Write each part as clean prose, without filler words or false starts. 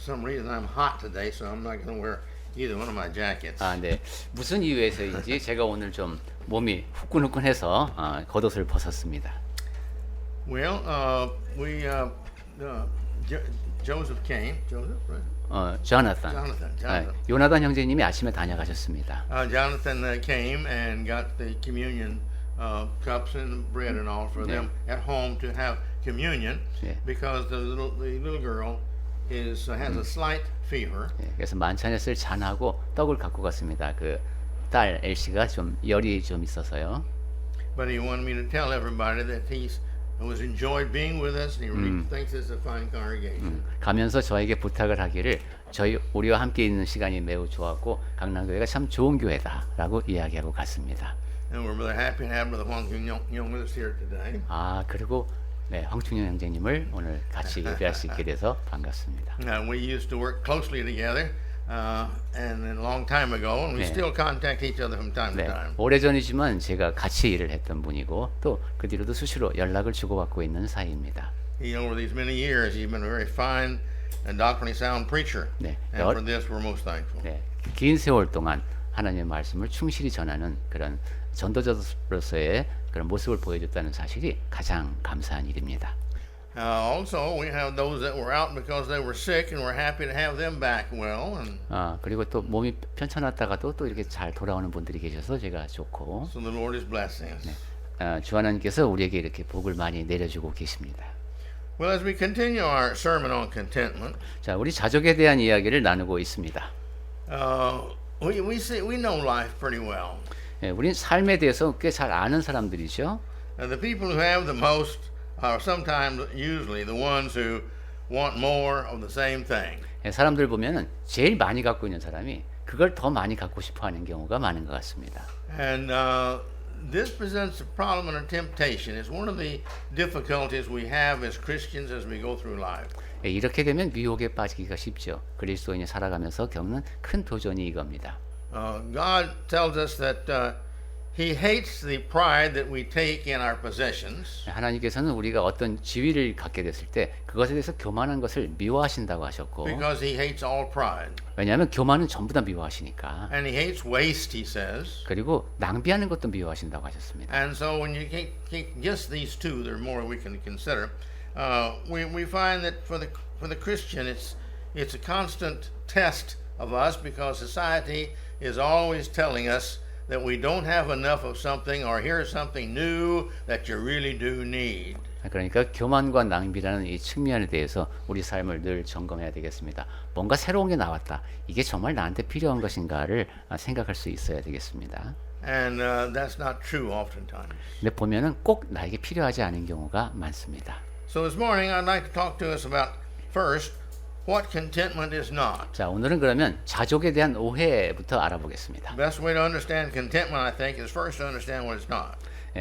some reason I'm hot today, so I'm not going to wear either one of my jackets. 아, 네. 무슨 이유에서인지 제가 오늘 좀 몸이 후끈후끈해서 겉옷을 벗었습니다. Well, Joseph came. Joseph, right? 조나단. Jonathan. 요나단 형제님이 아침에 다녀가셨습니다. Jonathan came and got the communion cups and bread and all for them at home to have communion because the little girl has a slight fever. 그래서 만찬에 쓸 잔하고 떡을 갖고 갔습니다. 그 딸 엘씨가 좀 열이 좀 있어서요. But he wanted me to tell everybody that he was enjoyed being with us, and he really thinks it's a fine congregation. 가면서 저에게 부탁을 하기를 우리와 함께 있는 시간이 매우 좋았고 강남교회가 참 좋은 교회다라고 이야기하고 갔습니다. And we're really happy to have Brother Huang Kyung with us here today. 그리고 황충영 형제님을 오늘 같이 예배할 수 있게 돼서 반갑습니다. We used to work closely together, and a long time ago, and we still contact each other from time to time. 오래전이지만 제가 같이 일을 했던 분이고 또 그 뒤로도 수시로 연락을 주고받고 있는 사이입니다. Over these many years, he's been a very fine and doctrinally sound preacher, and for this we're most thankful. 긴 세월 동안 하나님의 말씀을 충실히 전하는 그런 전도자로서의 그런 모습을 보여줬다는 사실이 가장 감사한 일입니다. Also, we have those that were out because they were sick, and we're happy to have them back well. And 그리고 또 몸이 편찮았다가도 또 이렇게 잘 돌아오는 분들이 계셔서 제가 좋고. So the Lord is blessing us. 주 하나님께서 우리에게 이렇게 복을 많이 내려주고 계십니다. Well, as we continue our sermon on contentment, 자, 우리 자족에 대한 이야기를 나누고 있습니다. we know life pretty well. 우리는 삶에 대해서 꽤 잘 아는 사람들이죠. The people who have the most are sometimes, usually, the ones who want more of the same thing. 사람들 보면은 제일 많이 갖고 있는 사람이 그걸 더 많이 갖고 싶어하는 경우가 많은 것 같습니다. And this presents a problem and a temptation. It's one of the difficulties we have as Christians as we go through life. 이렇게 되면 미혹에 빠지기가 쉽죠. 그리스도인이 살아가면서 겪는 큰 도전이 이겁니다. God tells us that He hates the pride that we take in our possessions. 하나님께서는 우리가 어떤 지위를 갖게 됐을 때 그것에 대해서 교만한 것을 미워하신다고 하셨고. Because He hates all pride. 왜냐하면 교만은 전부 다 미워하시니까. And He hates waste, He says. 그리고 낭비하는 것도 미워하신다고 하셨습니다. And so when you take just these two, there are more we can consider. We find that for the Christian, it's a constant test of us because society is always telling us that we don't have enough of something or here's something new that you really do need. 그러니까 교만과 낭비라는 이 측면에 대해서 우리 삶을 늘 점검해야 되겠습니다. 뭔가 새로운 게 나왔다. 이게 정말 나한테 필요한 것인가를 생각할 수 있어야 되겠습니다. And that's not true oftentimes. 근데 보면은 꼭 나에게 필요하지 않은 경우가 많습니다. So this morning I'd like to talk to us about first what contentment is not. 자, 오늘은 그러면 자족에 대한 오해부터 알아보겠습니다. The best way to understand contentment, I think, is first to understand what it's not.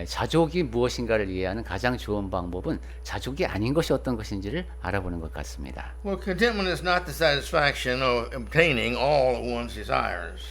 자족이 무엇인가를 이해하는 가장 좋은 방법은 자족이 아닌 것이 어떤 것인지를 알아보는 것 같습니다. Well, contentment is not the satisfaction of obtaining all of one's desires.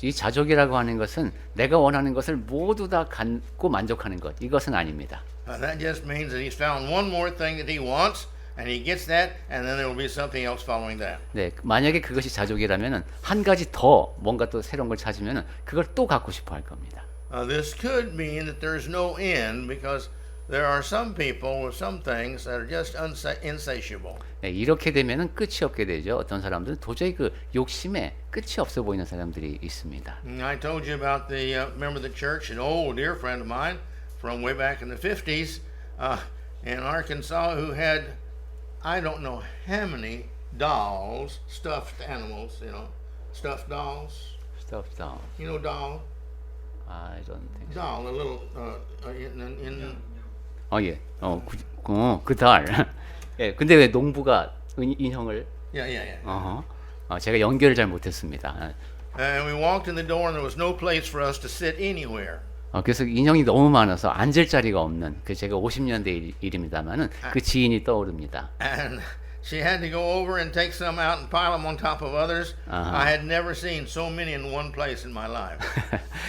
이 자족이라고 하는 것은 내가 원하는 것을 모두 다 갖고 만족하는 것, 이것은 아닙니다. That just means that he's found one more thing that he wants. And he gets that, and then there will be something else following that. 네, 만약에 그것이 자족이라면은 한 가지 더 뭔가 또 새로운 걸 찾으면은 그걸 또 갖고 싶어 할 겁니다. This could mean that there's no end because there are some people with some things that are just insatiable. 네, 이렇게 되면은 끝이 없게 되죠. 어떤 사람들은 도저히 그 욕심에 끝이 없어 보이는 사람들이 있습니다. I told you about the member of the church, an old dear friend of mine from way back in the 50s in Arkansas who had I don't know how many dolls, stuffed animals, stuffed dolls. Stuffed doll. You know doll? I don't think so. Doll, a little 그 달. 예, 근데 왜 농부가 인형을? Yeah. 제가 연결을 잘 못했습니다. And we walked in the door and there was no place for us to sit anywhere. 그래서 인형이 너무 많아서 앉을 자리가 없는 그 제가 50년대 일입니다만은 그 지인이 떠오릅니다. And she had to go over and take some out and pile them on top of others. I had never seen so many in one place in my life.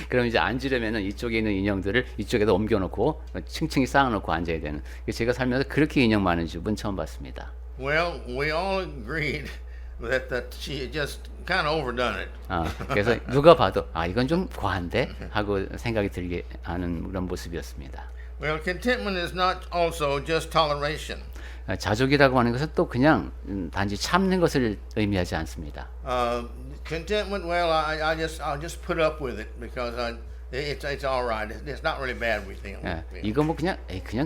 그럼 이제 앉으려면은 이쪽에 있는 인형들을 이쪽에다 옮겨놓고 층층이 쌓아놓고 앉아야 되는. 제가 살면서 그렇게 인형 많은 집은 처음 봤습니다. Well, we all agreed that she had just kind of overdone it. 그래서 누가 봐도 이건 좀 과한데 하고 생각이 들게 하는 그런 모습이었습니다. Well, contentment is not also just toleration. 자족이라고 하는 것은 또 그냥 단지 참는 것을 의미하지 않습니다. Contentment, well, I'll just put up with it because it's all right. It's not really bad. We think. 이거 뭐 그냥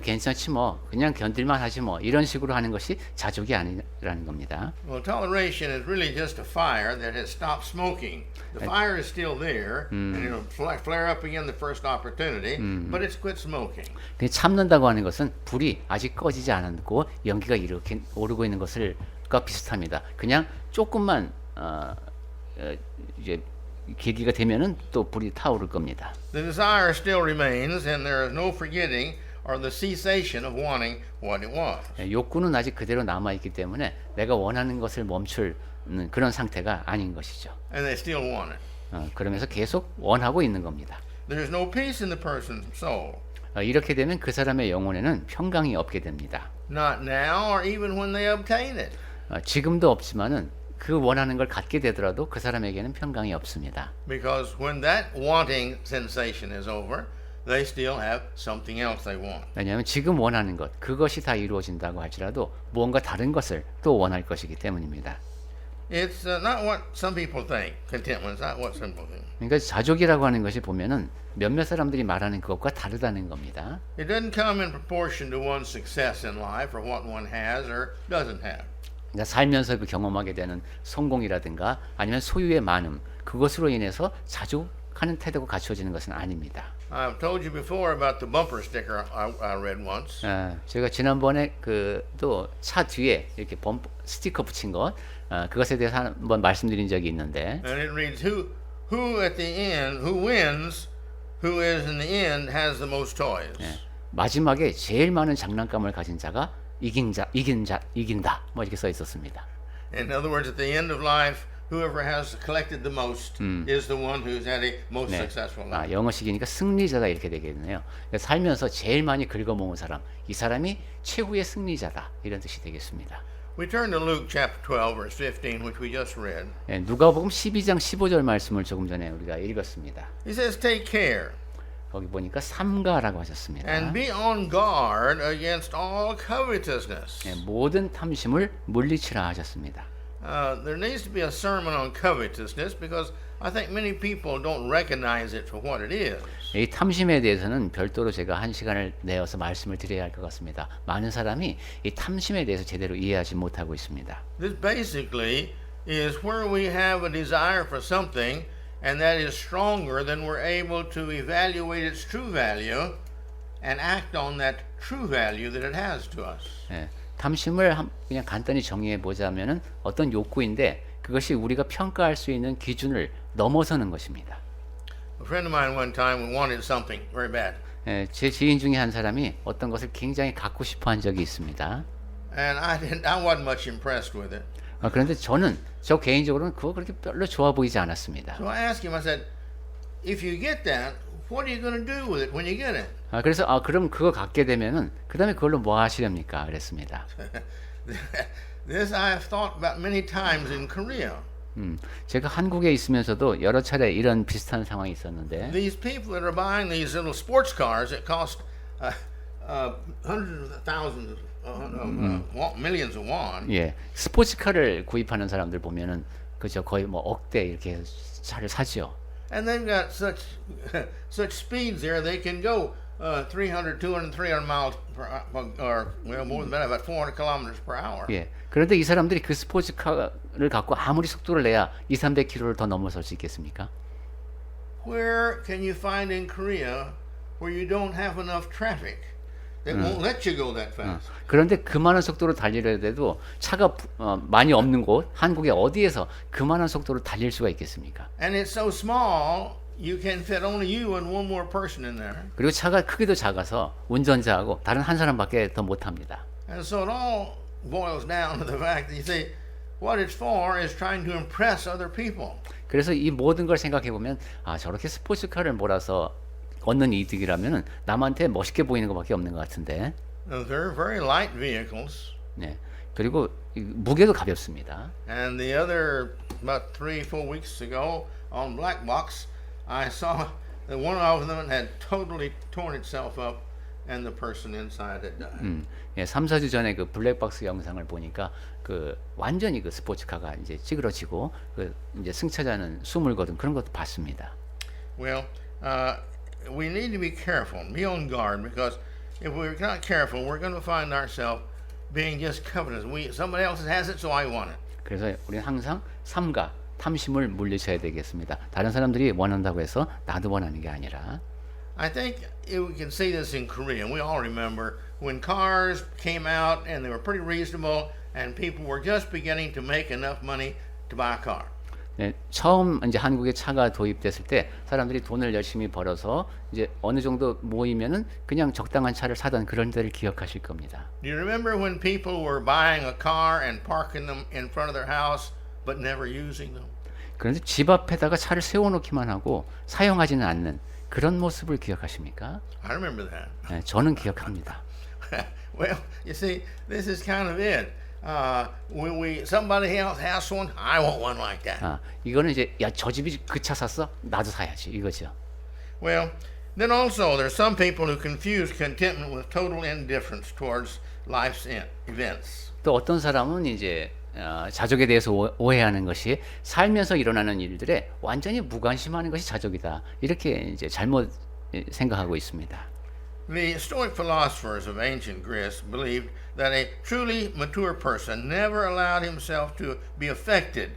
괜찮지 뭐 그냥 견딜만 하지 뭐 이런 식으로 하는 것이 자족이 아니라는 겁니다. Well, toleration is really just a fire that has stopped smoking. The fire is still there, and it'll flare up again the first opportunity, but it's quit smoking. 그 참는다고 하는 것은 불이 아직 꺼지지 않았고 연기가 이렇게 오르고 있는 것을과 비슷합니다. 그냥 조금만 이제 계기가 되면은 또 불이 타오를 겁니다. The desire still remains, and there is no forgetting or the cessation of wanting what it was. 욕구는 아직 그대로 남아 있기 때문에 내가 원하는 것을 멈출 그런 상태가 아닌 것이죠. And they still want it. 그러면서 계속 원하고 있는 겁니다. There is no peace in the person's soul. 이렇게 되면 그 사람의 영혼에는 평강이 없게 됩니다. Not now or even when they obtain it. 지금도 없지만은 그 원하는 걸 갖게 되더라도 그 사람에게는 평강이 없습니다. Because when that wanting sensation is over, they still have something else they want. 왜냐하면 지금 원하는 것, 그것이 다 이루어진다고 할지라도 무언가 다른 것을 또 원할 것이기 때문입니다. It's not what some people think. Contentment is not what some people think. 그러니까 자족이라고 하는 것이 보면은 몇몇 사람들이 말하는 그것과 다르다는 겁니다. It doesn't come in proportion to one's success in life or what one has or doesn't have. 그러니까 살면서 그 경험하게 되는 성공이라든가 아니면 소유의 많음, 그것으로 인해서 자족하는 태도가 갖춰지는 것은 아닙니다. I've told you before about the bumper sticker I read once. 제가 지난번에 그 또 차 뒤에 이렇게 스티커 붙인 것, 그것에 대해서 한번 말씀드린 적이 있는데, And it reads, who at the end, who wins, who is in the end has the most toys. 마지막에 제일 많은 장난감을 가진 자가 이긴다. 뭐 이렇게 써 있었습니다. In other words, at the end of life, whoever has collected the most is the one who's had a most successful life. 영어식이니까 승리자가 이렇게 되겠네요. 살면서 제일 많이 긁어모은 사람, 이 사람이 최후의 승리자다. 이런 뜻이 되겠습니다. We turn to Luke chapter 12, verse 15, which we just read. 누가복음 12장 15절 말씀을 조금 전에 우리가 읽었습니다. He says, take care 거기 보니까 삼가라고 하셨습니다. and be on guard against all covetousness. 모든 탐심을 물리치라 하셨습니다. There needs to be a sermon on covetousness because I think many people don't recognize it for what it is. 이 탐심에 대해서는 별도로 제가 한 시간을 내어서 말씀을 드려야 할 것 같습니다. 많은 사람이 이 탐심에 대해서 제대로 이해하지 못하고 있습니다. This basically is where we have a desire for something and that is stronger than we're able to evaluate its true value and act on that true value that it has to us. 탐심을 그냥 간단히 정의해 보자면은 어떤 욕구인데 그것이 우리가 평가할 수 있는 기준을 넘어서는 것입니다. A friend of mine one time wanted something very bad. 제 지인 중에 한 사람이 어떤 것을 굉장히 갖고 싶어 한 적이 있습니다. And I wasn't much impressed with it. 그런데 저 개인적으로는 그거 그렇게 별로 좋아 보이지 않았습니다. So I asked him, I said, if you get that, what are you going to do with it when you get it? 그래서 그럼 그거 갖게 되면은 그다음에 그걸로 뭐 하시렵니까? 그랬습니다. This I have thought about many times in Korea. 제가 한국에 있으면서도 여러 차례 이런 비슷한 상황이 있었는데 These people that are buying these little sports cars that cost hundreds of thousands, millions of won. 스포츠카를 구입하는 사람들 보면은 그저 거의 뭐 억대 이렇게 차를 사죠. And they've got such speeds there they can go 300, 300 miles per or well more than that, about 400 kilometers per hour. 그런데 이 사람들이 그 스포츠카를 갖고 아무리 속도를 내야 200-300km를 더 넘어설 수 있겠습니까? Where can you find in Korea where you don't have enough traffic? They won't let you go that fast. 그런데 그만한 속도로 달리려 해도 차가 많이 없는 곳, 한국에 어디에서 그만한 속도로 달릴 수가 있겠습니까? And it's so small, you can fit only you and one more person in there. 그리고 차가 크기도 작아서 운전자하고 다른 한 사람밖에 더 못합니다. And so it all boils down to the fact that you see, what it's for is trying to impress other people. 그래서 이 모든 걸 생각해 보면 저렇게 스포츠카를 몰아서 얻는 이득이라면은 남한테 멋있게 보이는 것밖에 없는 것 같은데. They're very light vehicles. 네. 그리고 이 무게도 가볍습니다. And the other, about 3-4 weeks ago, on Black Box, I saw that one of them had totally torn itself up, and the person inside had died. 예, 3, 4주 전에 그 블랙박스 영상을 보니까 그 완전히 그 스포츠카가 이제 찌그러지고 그 이제 승차자는 숨을 거둔 그런 것도 봤습니다. Well, we need to be careful, be on guard, because if we're not careful, we're going to find ourselves being just covetous. Somebody else has it, so I want it. 그래서 우리는 항상 삼가 탐심을 물리쳐야 되겠습니다. 다른 사람들이 원한다고 해서 나도 원하는 게 아니라. I think we can see this in Korea. We all remember when cars came out and they were pretty reasonable, and people were just beginning to make enough money to buy a car. 네, 처음 이제 한국에 차가 도입됐을 때 사람들이 돈을 열심히 벌어서 이제 어느 정도 모이면은 그냥 적당한 차를 사던 그런 때를 기억하실 겁니다. Do you remember when people were buying a car and parking them in front of their house but never using them? 그런데 집 앞에다가 차를 세워놓기만 하고 사용하지는 않는 그런 모습을 기억하십니까? I remember that. 네, 저는 기억합니다. Well, you see, this is kind of it. When somebody else has one, I want one like that. 아, 이거는 이제 야, 저 집이 그 차 샀어? 나도 사야지 이거죠. Well, then also there's some people who confuse contentment with total indifference towards life's events. 또 어떤 사람은 이제 자족에 대해서 오해하는 것이 살면서 일어나는 일들에 완전히 무관심하는 것이 자족이다. 이렇게 이제 잘못 생각하고 있습니다. The Stoic philosophers of ancient Greece believed that a truly mature person never allowed himself to be affected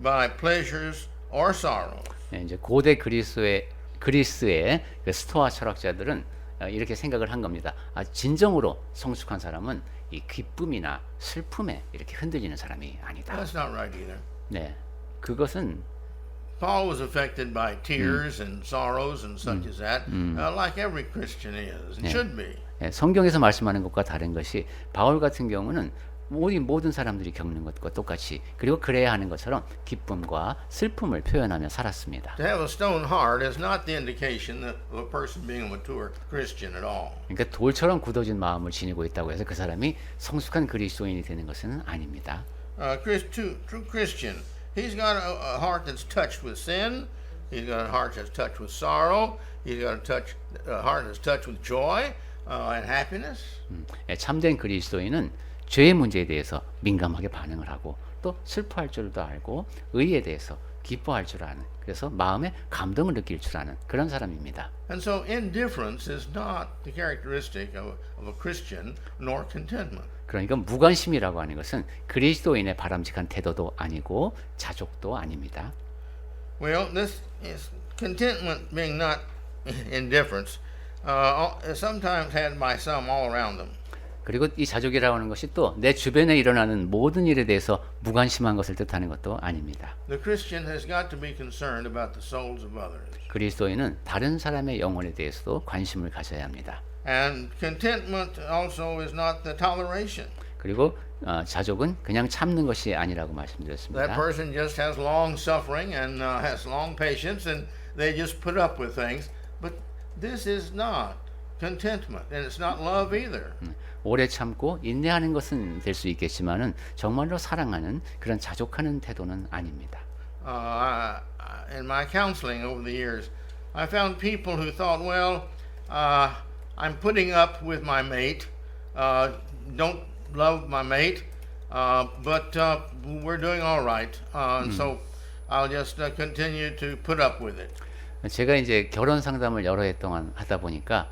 by pleasures or sorrows. 네, 이제 고대 그리스의 그 스토아 철학자들은 이렇게 생각을 한 겁니다. 진정으로 성숙한 사람은 이 기쁨이나 슬픔에 이렇게 흔들리는 사람이 아니다. That's not right either. 네, 그것은 Paul was affected by tears and sorrows and such as that, like every Christian is and should be. 네, 성경에서 말씀하는 것과 다른 것이 바울 같은 경우는 모든 사람들이 겪는 것과 똑같이 그리고 그래야 하는 것처럼 기쁨과 슬픔을 표현하며 살았습니다. To have a stone heart is not the indication of a person being a mature Christian at all. 그러니까 돌처럼 굳어진 마음을 지니고 있다고 해서 그 사람이 성숙한 그리스도인이 되는 것은 아닙니다. True Christian, he's got a heart that's touched with sin. He's got a heart that's touched with sorrow. He's got a heart that's touched with joy and happiness. 참된 그리스도인은 죄의 문제에 대해서 민감하게 반응을 하고 또 슬퍼할 줄도 알고 의에 대해서 기뻐할 줄 아는 그래서 마음에 감동을 느낄 줄 아는 그런 사람입니다. And so indifference is not the characteristic of a Christian nor contentment. 그러니까 무관심이라고 하는 것은 그리스도인의 바람직한 태도도 아니고 자족도 아닙니다. Well, this is contentment being not indifference sometimes had by some all around them. 그리고 이 자족이라고 하는 것이 또 내 주변에 일어나는 모든 일에 대해서 무관심한 것을 뜻하는 것도 아닙니다. The Christian has got to be concerned about the souls of others. 그리스도인은 다른 사람의 영혼에 대해서도 관심을 가져야 합니다. And contentment also is not the toleration. 그리고 자족은 그냥 참는 것이 아니라고 That 말씀드렸습니다. person just has long suffering and has long patience and they just put up with things. But this is not contentment and it's not love either. 오래 참고 인내하는 것은 될 수 있겠지만은 정말로 사랑하는 그런 자족하는 태도는 아닙니다. In my counseling over the years, I found people who thought, well, I'm putting up with my mate, don't love my mate, but we're doing all right, and so I'll just continue to put up with it. 제가 이제 결혼 상담을 여러 해 동안 하다 보니까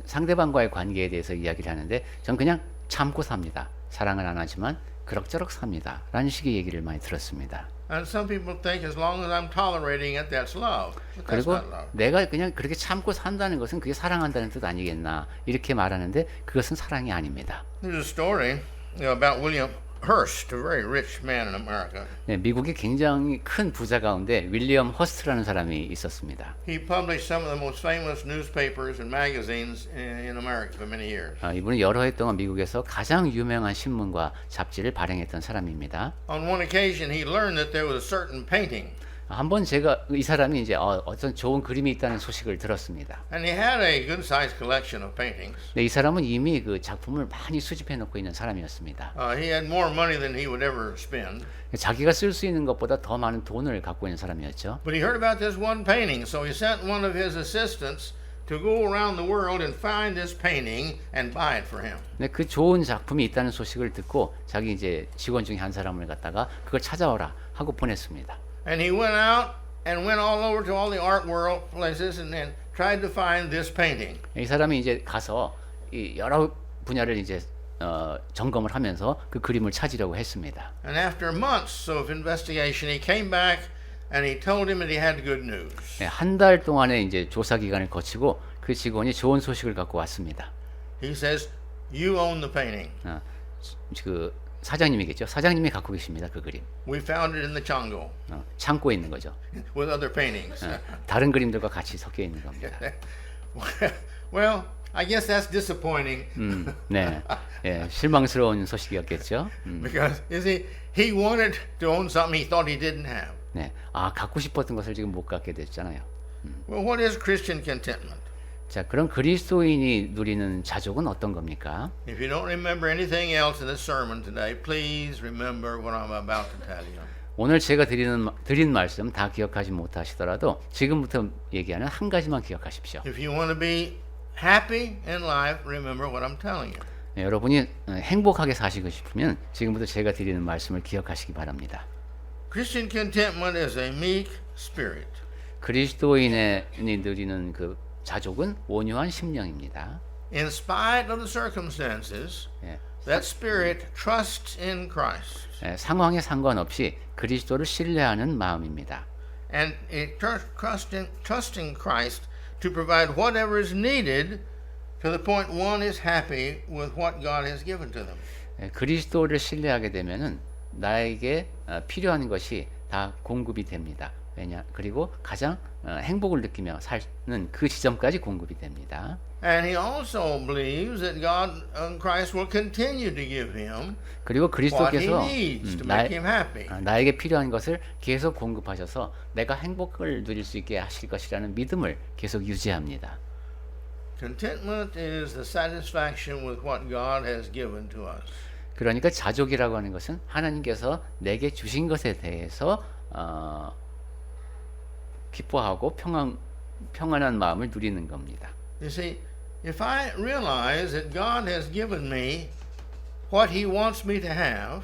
상대방과의 관계에 대해서 이야기를 하는데 전 그냥 참고 삽니다. 사랑은 안 하지만 그럭저럭 삽니다. 라는 식의 얘기를 많이 들었습니다. And some people think as long as I'm tolerating it, that's love. But that's 그리고 not love. 내가 그냥 그렇게 참고 산다는 것은 그게 사랑한다는 뜻 아니겠나 이렇게 말하는데 그것은 사랑이 아닙니다. There's a story about William Hearst, a very rich man in America. 네, 미국의 굉장히 큰 부자 가운데 윌리엄 허스트라는 사람이 있었습니다. He published some of the most famous newspapers and magazines in America for many years. 이분은 여러 해 동안 미국에서 가장 유명한 신문과 잡지를 발행했던 사람입니다. On one occasion, he learned that there was a certain painting 한번 제가 이 사람이 이제 어떤 좋은 그림이 있다는 소식을 들었습니다. And he had a good-sized collection of paintings. 근데 이 사람은 이미 그 작품을 많이 수집해 놓고 있는 사람이었습니다. He had more money than he would ever spend. 자기가 쓸 수 있는 것보다 더 많은 돈을 갖고 있는 사람이었죠. But he heard about this one painting, so he sent one of his assistants to go around the world and find this painting and buy it for him. 근데 그 좋은 작품이 있다는 소식을 듣고 자기 이제 직원 중에 한 사람을 갖다가 그걸 찾아오라 하고 보냈습니다. And he went out and went all over to all the art world places and tried to find this painting. 이 사람이 이제 가서 이 여러 분야를 이제 점검을 하면서 그 그림을 찾으려고 했습니다. And after months of investigation, he came back and he told him that he had good news. 네, 한 달 동안의 이제 조사 기간을 거치고 그 직원이 좋은 소식을 갖고 왔습니다. He says, "You own the painting. 그 사장님이겠죠. 사장님이 갖고 계십니다. 그 그림. We found it in the Chango 창고에 있는 거죠. with other paintings." 다른 그림들과 같이 섞여 있는 겁니다. Well, I guess that's disappointing. 네, 예, 실망스러운 소식이었겠죠. Because you see, he wanted to own something he thought he didn't have. 네, 갖고 싶었던 것을 지금 못 갖게 됐잖아요. Well, what is Christian contentment? 자, 그럼 그리스도인이 누리는 자족은 어떤 겁니까? If you don't remember anything else in this sermon today, please remember what I'm about to tell you. 오늘 제가 드린 말씀 다 기억하지 못하시더라도 지금부터 얘기하는 한 가지만 기억하십시오. If you want to be happy in life, remember what I'm telling you. 네, 여러분이 행복하게 사시고 싶으면 지금부터 제가 드리는 말씀을 기억하시기 바랍니다. Christian contentment is a meek spirit. 그리스도인이 누리는 그 자족은 온유한 심령입니다. In spite of the circumstances, 예, that spirit trusts in Christ. 상황에 상관없이 그리스도를 신뢰하는 마음입니다. And it trusting Christ to provide whatever is needed to the point one is happy with what God has given to them. 그리스도를 신뢰하게 되면은 나에게 필요한 것이 다 공급이 됩니다. 그리고 가장 행복을 느끼며 사는 그 지점까지 공급이 됩니다. And he also believes that God and Christ will continue to give him 그리고 what he 그리스도께서 needs to make him happy. 나에게 필요한 것을 계속 공급하셔서 내가 행복을 누릴 수 있게 하실 것이라는 믿음을 계속 유지합니다. Contentment is the satisfaction with what God has given to us. 그러니까 자족이라고 하는 것은 하나님께서 내게 주신 것에 대해서 기뻐하고 평안한 마음을 누리는 겁니다. You see, if I realize that God has given me what He wants me to have,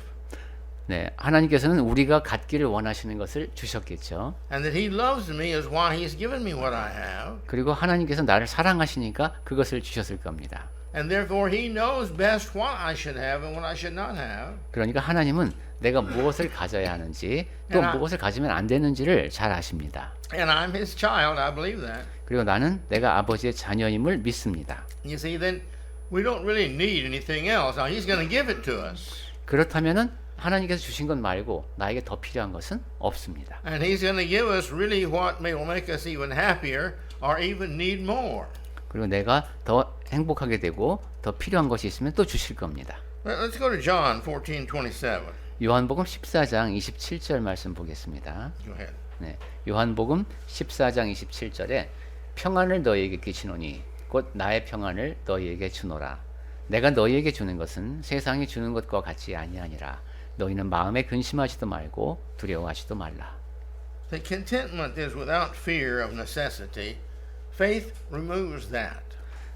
네, 하나님께서는 우리가 갖기를 원하시는 것을 주셨겠죠. and that He loves me is why He's given me what I have, 그리고 하나님께서 나를 사랑하시니까 그것을 주셨을 겁니다. and therefore He knows best what I should have and what I should not have. 그러니까 하나님은 내가 무엇을 가져야 하는지 또 무엇을 가지면 안 되는지를 잘 아십니다. And I'm His child, I believe that. 그리고 나는 내가 아버지의 자녀임을 믿습니다. You see, then we don't really need anything else. Now He's going to give it to us, 그렇다면은 하나님께서 주신 것 말고 나에게 더 필요한 것은 없습니다. and He's going to give us really what will make us even happier or even need more. 그리고 내가 더 행복하게 되고 더 필요한 것이 있으면 또 주실 겁니다. Let's go to John 14:27. 요한복음 14장 27절 말씀 보겠습니다. Go ahead. 네, 요한복음 14장 27절에 평안을 너희에게 끼치노니 곧 나의 평안을 너희에게 주노라. 내가 너희에게 주는 것은 세상이 주는 것과 같이 아니하니라. 너희는 마음에 근심하지도 말고 두려워하지도 말라. The contentment is without fear of necessity. Faith removes that.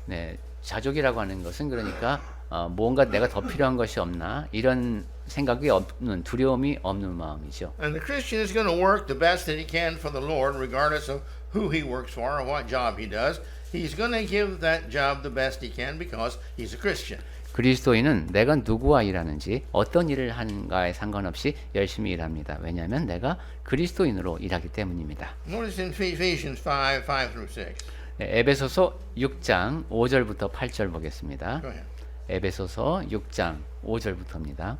네, 자족이라고 하는 것은 그러니까 뭔가 내가 더 필요한 것이 없나 이런 생각이 없는 두려움이 없는 마음이죠. And the Christian is going to work the best that he can for the Lord, regardless of who he works for or what job he does. He's going to give that job the best he can because he's a Christian. 그리스도인은 내가 누구와 일하는지 어떤 일을 하는가에 상관없이 열심히 일합니다. 왜냐하면 내가 그리스도인으로 일하기 때문입니다. Notice in Ephesians 5:5-6. 네, 에베소서 6장 5절부터 8절 보겠습니다. Go ahead. 에베소서 6장 5절부터입니다.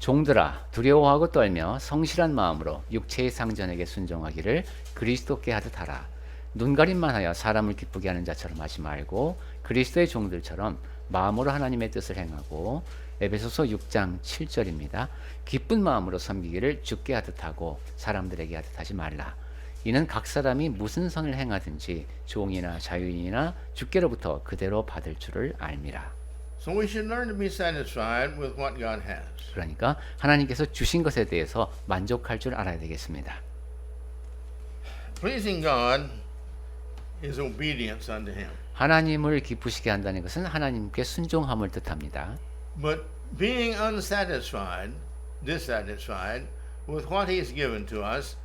종들아 두려워하고 떨며 성실한 마음으로 육체의 상전에게 순종하기를 그리스도께 하듯 하라. 눈가림만 하여 사람을 기쁘게 하는 자처럼 하지 말고 그리스도의 종들처럼 마음으로 하나님의 뜻을 행하고 에베소서 6장 7절입니다. 기쁜 마음으로 섬기기를 주께 하듯 하고 사람들에게 하듯 하지 말라. 이는 각 사람이 무슨 선을 행하든지 종이나 자유인이나 주께로부터 그대로 받을 줄을 알미라. So we should learn to be satisfied with what God has. 그러니까 하나님께서 주신 것에 대해서 만족할 줄 알아야 되겠습니다. Pleasing God is obedience unto Him. 하나님을 기쁘시게 한다는 것은 하나님께 순종함을 뜻합니다. But being unsatisfied, dissatisfied with what He's given to us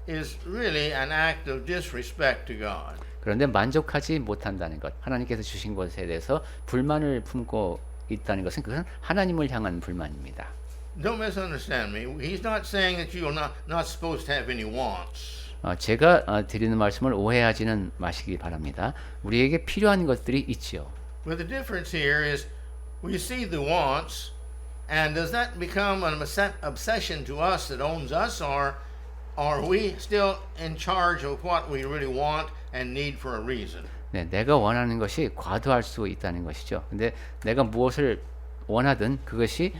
is really an act of disrespect to God. 그런데 만족하지 못한다는 것, 하나님께서 주신 것에 대해서 불만을 품고 있다는 것은 그것은 하나님을 향한 불만입니다. Don't misunderstand me. He's not saying that you're not supposed to have any wants. 제가 드리는 말씀을 오해하지는 마시기 바랍니다. 우리에게 필요한 것들이 있지요. But the difference here is we see the wants, and does that become an obsession to us that owns us, or are we still in charge of what we really want and need for a reason? 네, 내가 원하는 것이 과도할 수 있다는 것이죠. 근데 내가 무엇을 원하든 그것이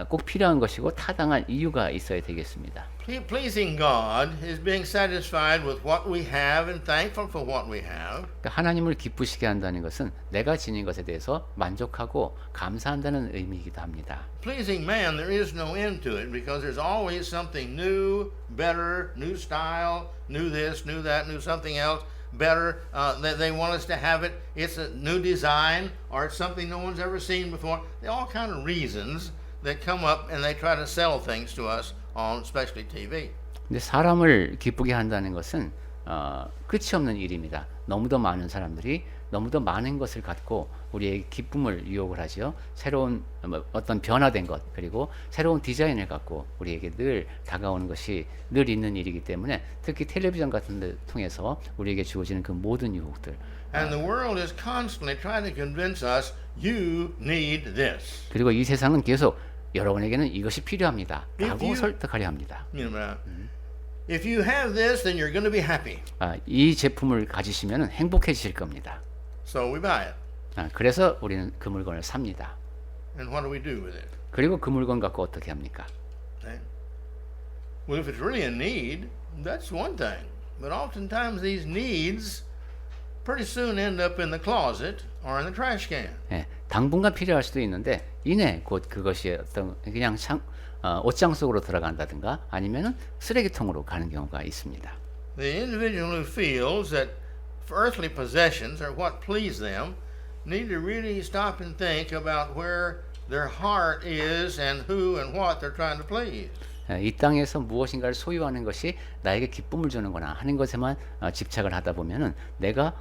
꼭 필요한 것이고 타당한 이유가 있어야 되겠습니다. Pleasing God is being satisfied with what we have and thankful for what we have. 그러니까 하나님을 기쁘시게 한다는 것은 내가 지닌 것에 대해서 만족하고 감사한다는 의미이기도 합니다. Pleasing man, there is no end to it because there's always something new, better, new style, new this, new that, new something else, better. They want us to have it. It's a new design or it's something no one's ever seen before. There are all kind of reasons that come up and they try to sell things to us on especially TV. 근데 사람을 기쁘게 한다는 것은 끝이 없는 일입니다. 너무도 많은 사람들이 너무도 많은 것을 갖고 우리에게 기쁨을 유혹을 하죠. 새로운 어떤 변화된 것 그리고 새로운 디자인을 갖고 우리에게 늘 다가오는 것이 늘 있는 일이기 때문에 특히 텔레비전 같은 데 통해서 우리에게 주어지는 그 모든 유혹들. And the world is constantly trying to convince us you need this. 그리고 이 세상은 계속 여러분에게는 이것이 필요합니다. 라고 you- 설득하려 합니다. You know, if you have this, then you're going to be happy. 이 제품을 가지시면 행복해지실 겁니다. So we buy it. 그래서 우리는 그 물건을 삽니다. And what do we do with it? 그리고 그 물건 갖고 어떻게 합니까? Okay. Well, if it's really a need, that's one thing. But oftentimes these needs pretty soon end up in the closet or in the trash can. 예, 당분간 필요할 수도 있는데 이내 곧 그것이 어떤 그냥 옷장 속으로 들어간다든가 아니면은 쓰레기통으로 가는 경우가 있습니다. The individual who feels that earthly possessions are what please them need to really stop and think about where their heart is and who and what they're trying to please. 이 땅에서 무엇인가를 소유하는 것이 나에게 기쁨을 주는구나 하는 것에만 집착을 하다 보면은 내가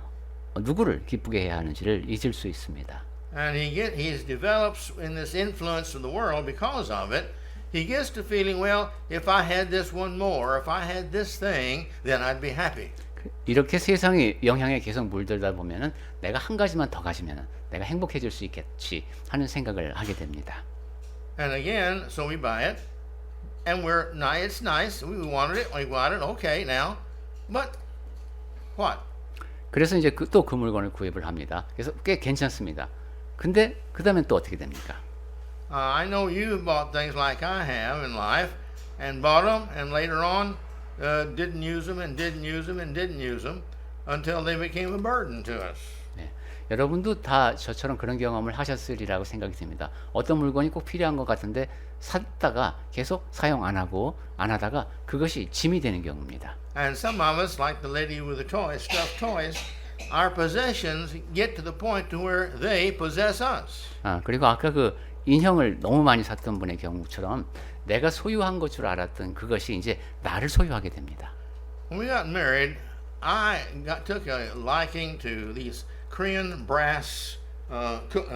누구를 기쁘게 해야 하는지를 잊을 수 있습니다. And he develops in this influence of the world because of it. He gets to feeling, well, if I had this one more, if I had this thing, then I'd be happy. 이렇게 세상의 영향에 계속 물들다 보면은 내가 한 가지만 더 가지면은 내가 행복해질 수 있겠지 하는 생각을 하게 됩니다. And again, so we buy it, and it's nice. We wanted it, we got it. Okay, now, but what? 그래서 이제 또 그 물건을 구입을 합니다. 그래서 꽤 괜찮습니다. 근데 그 다음엔 또 어떻게 됩니까? I know you've bought things like I have in life, and bought them, and later on didn't use them, and didn't use them, and didn't use them until they became a burden to us. 네, 여러분도 다 저처럼 그런 경험을 하셨으리라고 생각이 듭니다. 어떤 물건이 꼭 필요한 것 같은데 샀다가 계속 사용 안 하다가 그것이 짐이 되는 경우입니다. And some of us, like the lady with the toys, stuffed toys, our possessions get to the point to where they possess us. 그리고 아까 그 인형을 너무 많이 샀던 분의 경우처럼 내가 소유한 것 줄 알았던 그것이 이제 나를 소유하게 됩니다. When we got married, I took a liking to these Korean brass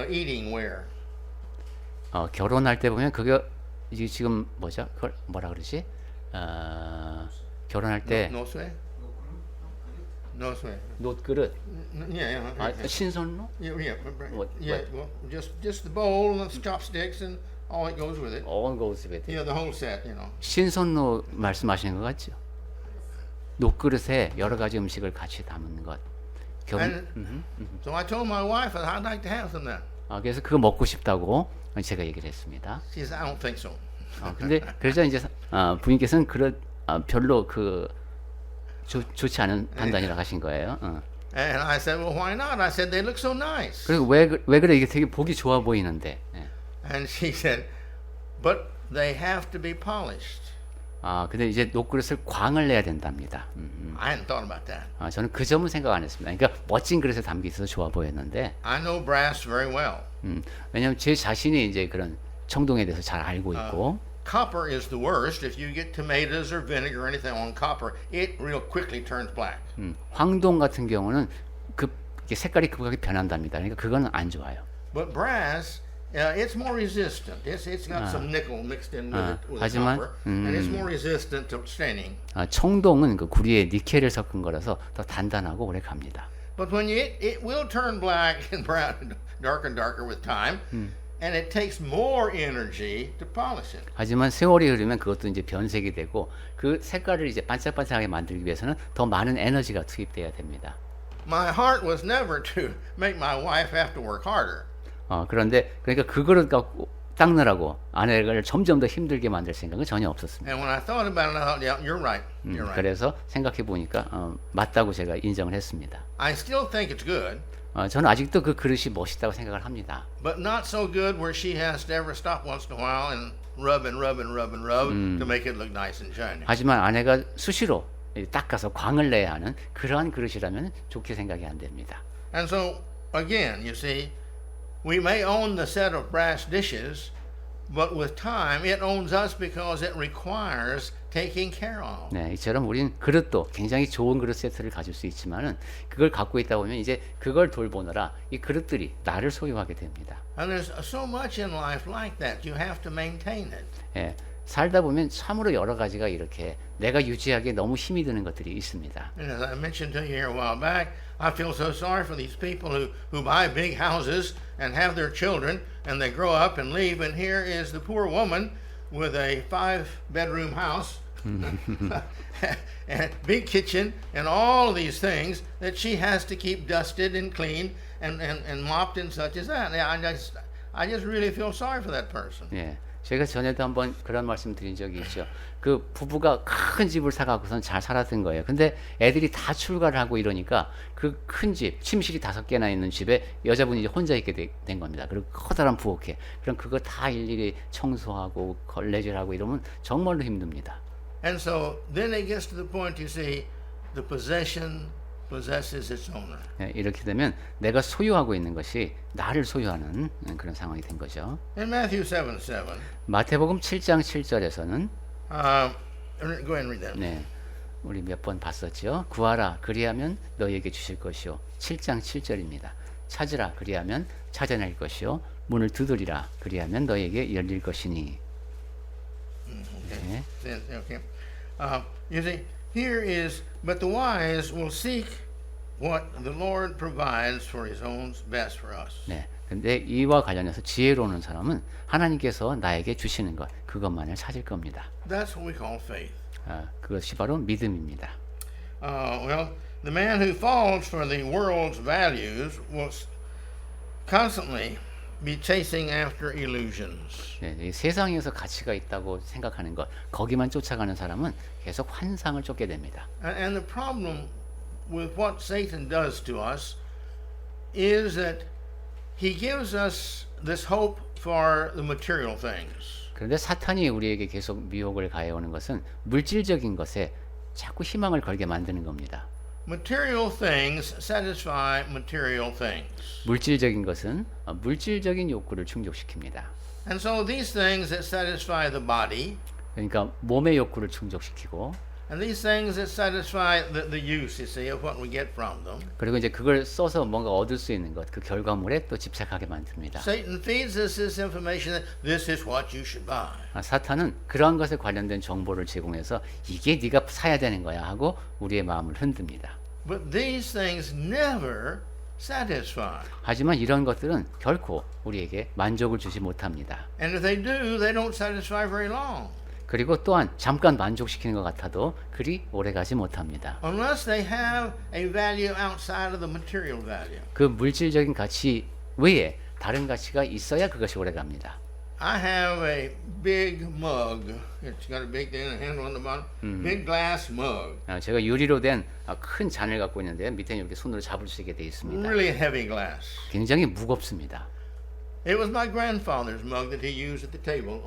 eating ware. 결혼할 때 보면 그게 이게 지금 뭐죠? 그걸 뭐라 그러지? 결혼할 때 No sweat? No sweat. 놋그릇, Yeah. 신선로, Yeah. What- Yeah. Well, just the bowl and the chopsticks and all that goes with it. all goes with it. Yeah, the whole set. 신선로 말씀하시는 것 같죠? 놋그릇에 여러 가지 음식을 같이 담는 것. And so I told my wife that I'd like to have some of that. 그래서 그거 먹고 싶다고 제가 얘기를 했습니다. She says, I don't think so. 근데 그러자 이제 부인께서는 별로 좋지 않은 판단이라고 하신 거예요. And I said, well, why not? I said, they look so nice. 그리고 왜 그래? 이게 되게 보기 좋아 보이는데. 예. And she said, but they have to be polished. 근데 이제 녹그릇을 광을 내야 된답니다. I hadn't thought about that. 저는 그 점은 생각 안 했습니다. 그러니까 멋진 그릇에 담겨 있어서 좋아 보였는데, I know brass very well. 왜냐하면 제 자신이 이제 그런 청동에 대해서 잘 알고 있고, Copper is the worst. If you get tomatoes or vinegar or anything on copper, it real quickly turns black. 황동 같은 경우는 이게 색깔이 급하게 변한답니다. 그러니까 그거는 안 좋아요. But brass, it's more resistant. It's got some nickel mixed in with the 하지만, copper, and it's more resistant to staining. 청동은 그 구리에 니켈을 섞은 거라서 더 단단하고 오래 갑니다. But when it will turn black and brown, darker and darker with time, and it takes more energy to polish it. 하지만 세월이 흐르면 그것도 이제 변색이 되고 그 색깔을 이제 반짝반짝하게 만들기 위해서는 더 많은 에너지가 투입돼야 됩니다. My heart was never to make my wife have to work harder. 그런데 그러니까 그거를 갖고 닦느라고 아내를 점점 더 힘들게 만들 생각은 전혀 없었습니다. And when I thought about it, I thought, yeah, you're right. You're right. 그래서 생각해 보니까 맞다고 제가 인정을 했습니다. I still think it's good, 저는 아직도 그 그릇이 멋있다고 생각을 합니다. but not so good where she has to ever stop once in a while and rub and rub and rub and rub to make it look nice and shiny. 하지만 아내가 수시로 닦아서 광을 내야 하는 그러한 그릇이라면 좋게 생각이 안 됩니다. And so, again, you see, we may own the set of brass dishes, but with time, it owns us because it requires taking care of. 네, 이처럼 우리는 그릇도 굉장히 좋은 그릇 세트를 가질 수 있지만은 그걸 갖고 있다 보면 이제 그걸 돌보느라 이 그릇들이 나를 소유하게 됩니다. And there's so much in life like that. You have to maintain it. 예, 살다 보면 참으로 여러 가지가 이렇게 내가 유지하기에 너무 힘이 드는 것들이 있습니다. And as I mentioned to you here a while back, I feel so sorry for these people who buy big houses and have their children, and they grow up and leave, and here is the poor woman with a 5-bedroom house, and big kitchen, and all of these things that she has to keep dusted and cleaned and mopped and such as that. I just really feel sorry for that person. 예, 제가 전에도 한번 그런 말씀 드린 적이 있죠. 그 부부가 큰 집을 사갖고선 잘 살았던 거예요. 근데 애들이 다 출가를 하고 이러니까 그 큰 집, 침실이 5개나 있는 집에 여자분이 이제 혼자 있게 된 겁니다. 그리고 커다란 부엌에. 그럼 그거 다 일일이 청소하고 걸레질하고 이러면 정말로 힘듭니다. And so then it gets to the point, you see, the possession possesses its owner. 예, 이렇게 되면 내가 소유하고 있는 것이 나를 소유하는 그런 상황이 된 거죠. In Matthew 7:7, 마태복음 7장 7절에서는 go ahead and read that. 네, 우리 몇 번 봤었죠. 구하라 그리하면 너희에게 주실 것이요. 7장 7절입니다. 찾으라 그리하면 찾아낼 것이요. 문을 두드리라 그리하면 너희에게 열릴 것이니. 네. Okay. You see, here is, but the wise will seek what the Lord provides for His own best for us. 네. 근데 이와 관련해서 지혜로운 사람은 하나님께서 나에게 주시는 것 그것만을 찾을 겁니다. That's what we call faith. 그것이 바로 믿음입니다. Well, the man who falls for the world's values will constantly be chasing after illusions. 네, 이 세상에서 가치가 있다고 생각하는 것 거기만 쫓아가는 사람은 계속 환상을 쫓게 됩니다. And the problem with what Satan does to us is that he gives us this hope for the material things. 그런데 사탄이 우리에게 계속 미혹을 가해오는 것은 물질적인 것에 자꾸 희망을 걸게 만드는 겁니다. Material things satisfy material things. 물질적인 것은 물질적인 욕구를 충족시킵니다. And so these things that satisfy the body, 그러니까 몸의 욕구를 충족시키고 and these things that satisfy the use, you see, of what we get from them. 그리고 이제 그걸 써서 뭔가 얻을 수 있는 것, 그 결과물에 또 집착하게 만듭니다. Satan feeds us this information that this is what you should buy. 사탄은 그러한 것에 관련된 정보를 제공해서 이게 네가 사야 되는 거야 하고 우리의 마음을 흔듭니다. But these things never satisfy. 하지만 이런 것들은 결코 우리에게 만족을 주지 못합니다. And if they do, they don't satisfy very long. 그리고 또한 잠깐 만족시키는 것 같아도 그리 오래가지 못합니다. Unless they have a value outside of the material value. 그 물질적인 가치 외에 다른 가치가 있어야 그것이 오래 갑니다. I have a big mug. It's got a big handle on the bottom. Big glass mug. 제가 유리로 된 큰 잔을 갖고 있는데 밑에 이렇게 손으로 잡을 수 있게 되어 있습니다. Really heavy glass. 굉장히 무겁습니다. It was my grandfather's mug that he used at the table.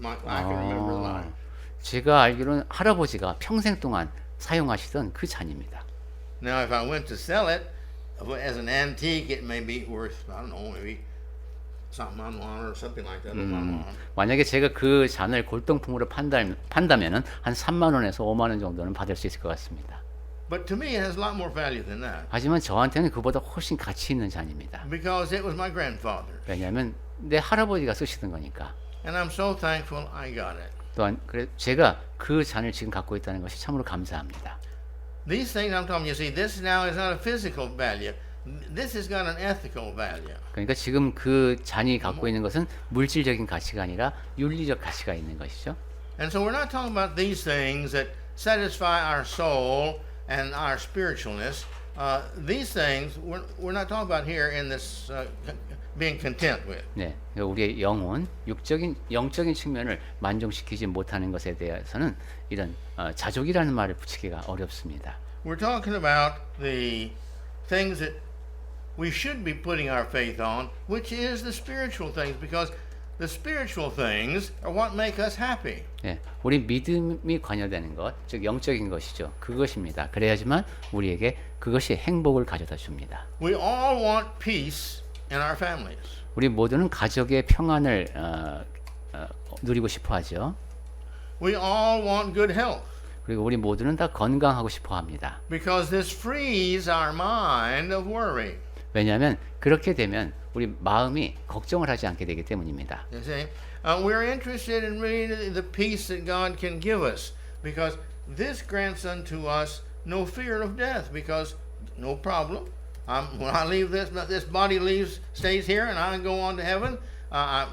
I can remember the line. 제가 알기로는 할아버지가 평생 동안 사용하시던 그 잔입니다. Now, if I went to sell it as an antique, it may be worth, I don't know, maybe something on one or something like that. 만약에 제가 그 잔을 골동품으로 판다면은 한 3만 원에서 5만 원 정도는 받을 수 있을 것 같습니다. But to me, it has a lot more value than that 하지만 저한테는 그보다 훨씬 가치 있는 잔입니다. because it was my grandfather's. 왜냐하면 내 할아버지가 쓰시던 거니까. And I'm so thankful I got it. 또한 제가 그 잔을 지금 갖고 있다는 것이 참으로 감사합니다. These things I'm talking, you see, this now is not a physical value. This has got an ethical value. 그러니까 지금 그 잔이 갖고 있는 것은 물질적인 가치가 아니라 윤리적 가치가 있는 것이죠. And so we're not talking about these things that satisfy our soul and our spiritualness. These things we're not talking about here in this being content with. 네, 우리의 영혼, 영적인 측면을 만족시키지 못하는 것에 대해서는 이런 자족이라는 말을 붙이기가 어렵습니다. We're talking about the things that we should be putting our faith on, which is the spiritual things, because the spiritual things are what make us happy. 네, 우리 믿음이 관여되는 것, 즉 영적인 것이죠. 그것입니다. 그래야지만 우리에게 그것이 행복을 가져다 줍니다. We all want peace in our families. 우리 모두는 가족의 평안을 누리고 싶어하죠. We all want good health. 그리고 우리 모두는 다 건강하고 싶어합니다. Because this frees our mind of worry. 왜냐하면 그렇게 되면 우리 마음이 걱정을 하지 않게 되기 때문입니다. You see, we're interested in really the peace that God can give us, because this grants unto us no fear of death. Because no problem, when I leave this body stays here, and I go on to heaven.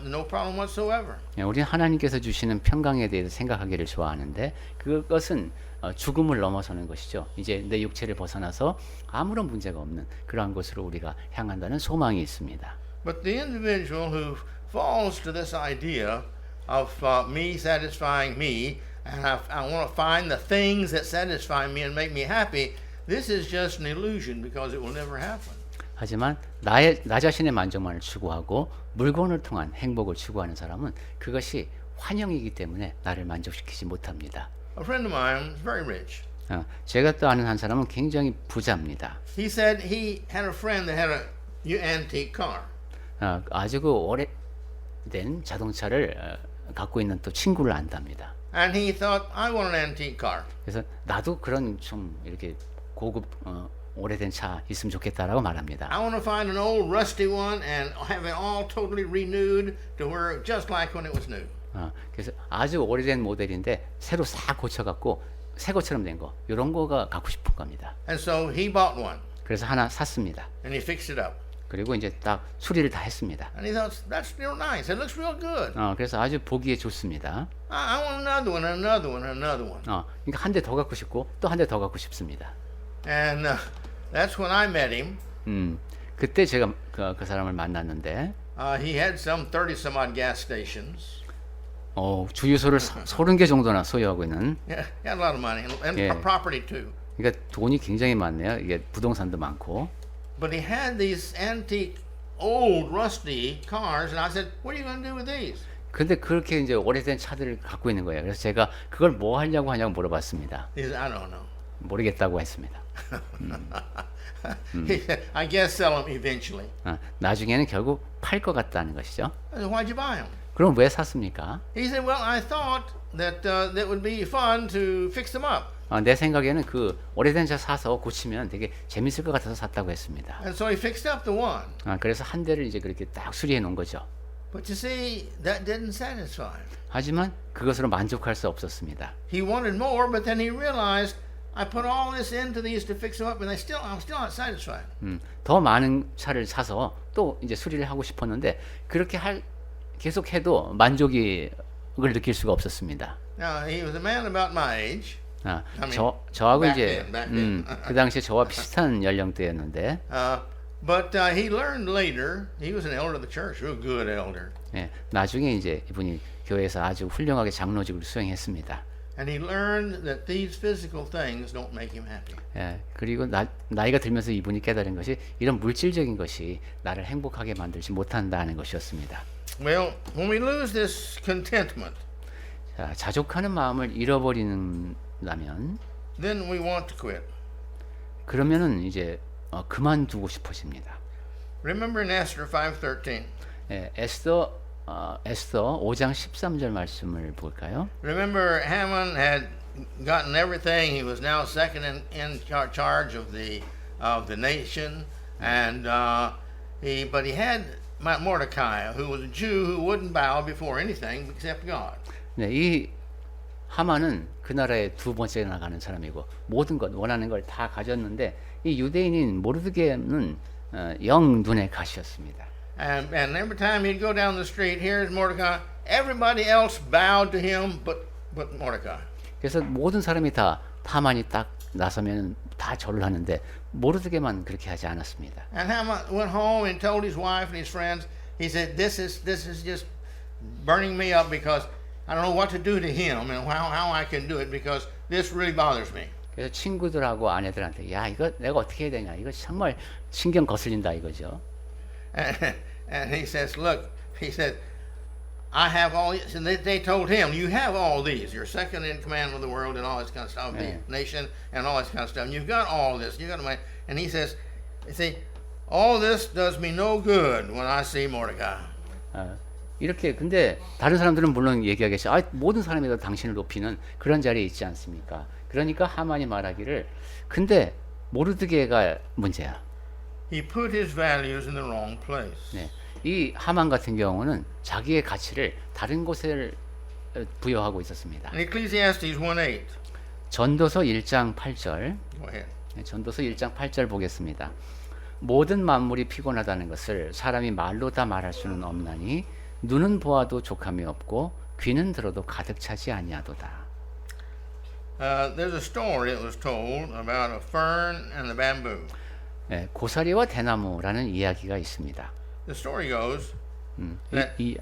No problem whatsoever. 우리는 하나님께서 주시는 평강에 대해서 생각하기를 좋아하는데 그것은 죽음을 넘어서는 것이죠. 이제 내 육체를 벗어나서 아무런 문제가 없는 그러한 곳으로 우리가 향한다는 소망이 있습니다. But the individual who falls to this idea of me satisfying me, and I want to find the things that satisfy me and make me happy, this is just an illusion because it will never happen. 하지만 나 자신의 만족만을 추구하고 물건을 통한 행복을 추구하는 사람은 그것이 환영이기 때문에 나를 만족시키지 못합니다. A friend of mine is very rich. 제가 또 아는 한 사람은 굉장히 부자입니다. He said he had a friend that had a antique car. 아주 그 오래된 자동차를 갖고 있는 또 친구를 안답니다. And he thought, I want an antique car. 그래서 나도 그런 좀 이렇게 고급 오래된 차 있으면 좋겠다라고 말합니다. I want to find an old rusty one and have it all totally renewed to where just like when it was new. 그래서 아주 오래된 모델인데 새로 싹 고쳐갖고 새 것처럼 된 거 이런 거가 갖고 싶은 겁니다. And so he bought one. 그래서 하나 샀습니다. And he fixed it up. 그리고 이제 딱 수리를 다 했습니다. And he thought, that's real nice. It looks real good. 그래서 아주 보기에 좋습니다. I want another one, another one, another one. 그러니까 한 대 더 갖고 싶고 또 한 대 더 갖고 싶습니다. And that's when I met him. 그때 제가 그 사람을 만났는데 he had some 30 some odd gas stations. 주유소를 30개 정도나 소유하고 있는. Yeah, he had a lot of money and Yeah. property too. 그러니까 돈이 굉장히 많네요. 이게 부동산도 많고. But he had these antique, old, rusty cars, and I said, "What are you going to do with these?" 근데 그렇게 이제 오래된 차들을 갖고 있는 거예요. 그래서 제가 그걸 뭐 하려고 하냐고 물어봤습니다. He said, "I don't know." 모르겠다고 했습니다. He said, "I guess sell them eventually." 나중에는 결국 팔 것 같다는 것이죠. I said, "Why'd you buy them?" 그럼 왜 샀습니까? He said, "Well, I thought that that would be fun to fix them up." 내 생각에는 그 오래된 차 사서 고치면 되게 재밌을 것 같아서 샀다고 했습니다. And so he fixed up the one. 그래서 한 대를 이제 그렇게 딱 수리해 놓은 거죠. But you see, that didn't satisfy him. 하지만 그것으로 만족할 수 없었습니다. He wanted more, but then he realized, I put all this into these to fix them up, and I'm still not satisfied. 더 많은 차를 사서 또 이제 수리를 하고 싶었는데 그렇게 계속해도 만족을 느낄 수가 없었습니다. Now, he was a man about my age. 저하고 back 이제 then. 그 당시에 저와 비슷한 연령대였는데 But he learned later. He was an elder of the church, real good elder. 예, 나중에 이제 이분이 교회에서 아주 훌륭하게 장로직을 수행했습니다. And he learned that these physical things don't make him happy. 예, 그리고 나이가 들면서 이분이 깨달은 것이 이런 물질적인 것이 나를 행복하게 만들지 못한다는 것이었습니다. Well, when we lose this contentment, 자, 자족하는 마음을 잃어버리는다면 then we want to quit. 그러면은 이제 그만두고 싶어집니다. Remember in Esther 5:13. 예, 에스더 5장 13절 말씀을 볼까요? Remember Haman had gotten everything. He was now second in charge of the nation, and but he had Mordecai, who was a Jew who wouldn't bow before anything except God. 네, 이 하만은 그 나라의 두 번째 나가는 사람이고 모든 것 원하는 걸 다 가졌는데 이 유대인인 모르드게는 영 눈에 가시였습니다. And every time he'd go down the street, here's Mordecai. Everybody else bowed to him, but Mordecai. 그래서 모든 사람이 다 하만이 딱 나서면 다 절을 하는데 모르드게만 그렇게 하지 않았습니다. And Haman went home and told his wife and his friends. He said, "This is just burning me up because I don't know what to do to him and how I can do it because this really bothers me." 그래서 친구들하고 아내들한테 야 이거 내가 어떻게 해야 되냐 이거 정말 신경 거슬린다 이거죠. And he says, "Look," he said, "I have all these." And they told him, "You have all these. You're second in command of the world and all this kind of stuff, the nation and all this kind of stuff. And you've got all this. You got to." And he says, "You see, all this does me no good when I see Mordecai." 이렇게 근데 다른 사람들은 물론 얘기하겠죠. 모든 사람이 다 당신을 높이는 그런 자리에 있지 않습니까? 그러니까 하만이 말하기를 근데 모르드게가 문제야. He put his values in the wrong place. 네, 이 하만 같은 경우는 자기의 가치를 다른 곳에 부여하고 있었습니다. In Ecclesiastes 1:8. 전도서 1장 8절. Go ahead. 네, 전도서 1장 8절 보겠습니다. 모든 만물이 피곤하다는 것을 사람이 말로 다 말할 수는 없나니 눈은 보아도 족함이 없고 귀는 들어도 가득 차지 아니하도다. There's a story that was told about a fern and the bamboo. 네, 고사리와 대나무라는 이야기가 있습니다. The story goes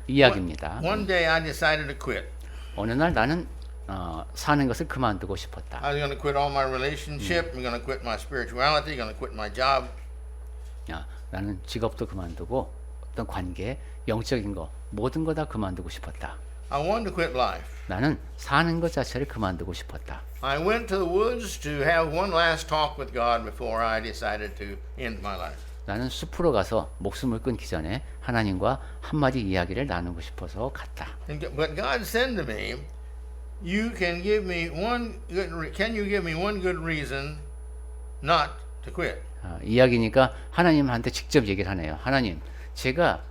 이야기입니다. one day I decided to quit. 어느 날 나는 사는 것을 그만두고 싶었다. I was going to quit all my relationship. I'm going to quit my spirituality. Going to quit my job. 나는 직업도 그만두고 어떤 관계, 영적인 거 모든 거 다 그만두고 싶었다. I wanted to quit life. 나는 사는 것 자체를 그만두고 싶었다. I went to the woods to have one last talk with God before I decided to end my life. 나는 숲으로 가서 목숨을 끊기 전에 하나님과 한마디 이야기를 나누고 싶어서 갔다. But God said to me, "You can give me one good reason not to quit?" 이야기니까 하나님한테 직접 얘기를 하네요. 하나님, 제가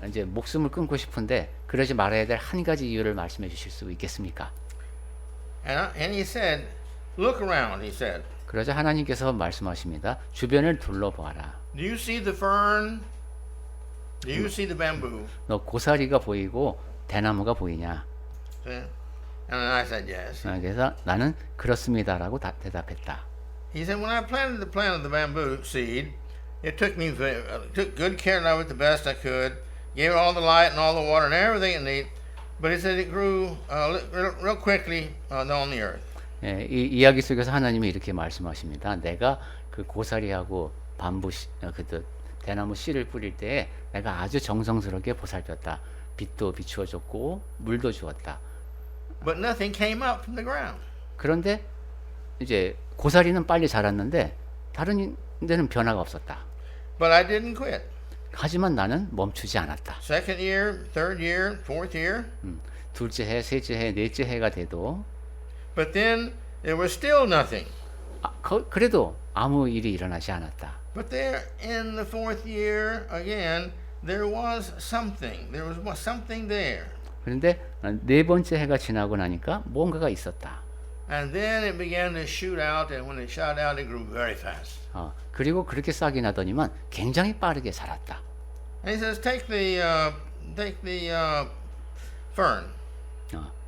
이제 목숨을 끊고 싶은데 그러지 말아야 될 한 가지 이유를 말씀해 주실 수 있겠습니까? And he said, "Look around," he said. 그러자 하나님께서 말씀하십니다. 주변을 둘러보아라. Do you see the fern? Do you see the bamboo? 너 고사리가 보이고 대나무가 보이냐? See? And I said, "Yes." 그래서 나는 그렇습니다라고 대답했다. He said, "When I planted the plant of the bamboo seed, it took good care of it the best I could, gave it all the light and all the water and everything it needed. But he said it grew real quickly on the earth." 예, 이 이야기 속에서 하나님이 이렇게 말씀하십니다. 내가 그 고사리하고 대나무 씨를 뿌릴 때에 내가 아주 정성스럽게 보살폈다. 빛도 비추어줬고 물도 주었다. But nothing came up from the ground. 그런데 이제 고사리는 빨리 자랐는데 다른 데는 변화가 없었다. But I didn't quit. 하지만 나는 멈추지 않았다. Second year, third year, fourth year. 둘째 해, 셋째 해, 넷째 해가 돼도 But then there was still nothing. 그래도 아무 일이 일어나지 않았다. But there in the fourth year again, there was something. There was something there. 그런데 네 번째 해가 지나고 나니까 뭔가가 있었다. And then it began to shoot out, and when it shot out, it grew very fast. 그리고 그렇게 싹이 나더니만 굉장히 빠르게 자랐다. And he says, take the fern.